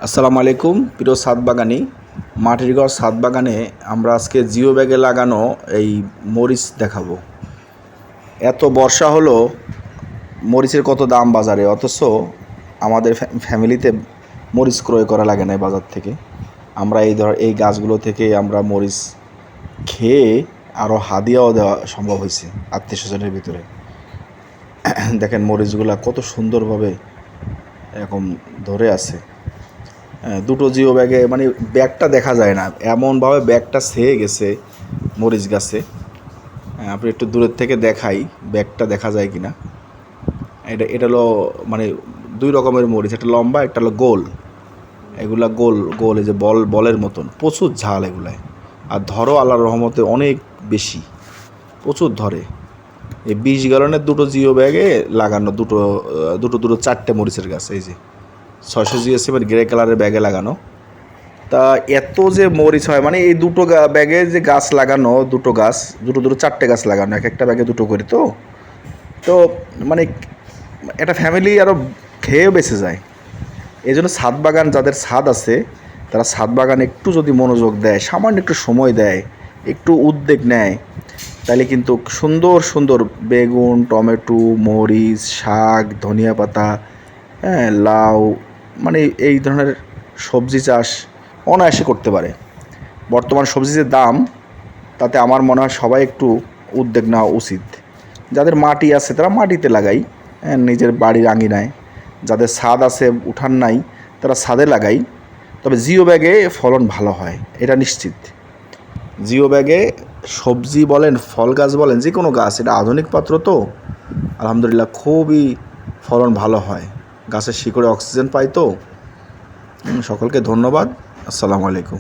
আসসালামু আলাইকুম প্রিয় ছাদ বাগানি। মাটির ঘর ছাদ বাগানে আমরা আজকে জিও ব্যাগে লাগানো এই মরিচ দেখাবো। এত বর্ষা হলো, মরিচের কত দাম বাজারে, অথচ আমাদের ফ্যামিলিতে মরিচ ক্রয় করা লাগে না বাজার থেকে। আমরা এই গাছগুলো থেকে আমরা মরিচ খেয়ে আরও হাদিয়াও দেওয়া সম্ভব হয়েছে আত্মীয় স্বজনের ভিতরে। দেখেন মরিচগুলা কত সুন্দরভাবে এরকম ধরে আছে। দুটো জিও ব্যাগে মানে ব্যাগটা দেখা যায় না, এমনভাবে ব্যাগটা ছেয়ে গেছে মরিচ গাছে। আপনি একটু দূরের থেকে দেখাই ব্যাগটা দেখা যায় কি না। এটা হলো মানে দুই রকমের মরিচ, একটা লম্বা একটা হলো গোল। এগুলা গোল গোল, এই যে বলের মতন, প্রচুর ঝাল এগুলায়। আর ধরো আল্লাহর রহমতে অনেক বেশি, প্রচুর ধরে। এই 20 গ্যালনের দুটো জিও ব্যাগে লাগানো, দুটো 4টে মরিচের গাছ। এই যে 600 জিএসএমের গ্রে কালারের ব্যাগে লাগানো। তা এত যে মরিচ হয়, মানে এই দুটো ব্যাগে যে গাছ লাগানো, দুটো 4টে গাছ লাগানো, এক একটা ব্যাগে দুটো করে। তো মানে একটা ফ্যামিলি আরও খেয়েও বেঁচে যায়। এই জন্য ছাদ বাগান যাদের ছাদ আছে, তারা ছাদ বাগানে একটু যদি মনোযোগ দেয়, সামান্য একটু সময় দেয়, একটু উদ্যোগ নেয়, তাহলে কিন্তু সুন্দর সুন্দর বেগুন, টমেটো, মরিচ, শাক, ধনিয়া পাতা, লাউ, মানে এই ধরনের সবজি চাষ অনায়াসে করতে পারে। বর্তমান সবজির যে দাম, তাতে আমার মনে হয় সবাই একটু উদ্যোগ নেওয়া উচিত। যাদের মাটি আছে তারা মাটিতে লাগাই, নিজের বাড়ির আঙিনায়। যাদের ছাদ আছে, উঠান নাই, তারা ছাদে লাগাই। তবে জিও ব্যাগে ফলন ভালো হয়, এটা নিশ্চিত। জিও ব্যাগে সবজি বলেন, ফল গাছ বলেন, যে কোনো গাছ, এটা আধুনিক পাত্র তো আলহামদুলিল্লাহ খুবই ফলন ভালো হয়। গাছের শিকড়ে অক্সিজেন পায় তো। সকলকে ধন্যবাদ। আসসালামু আলাইকুম।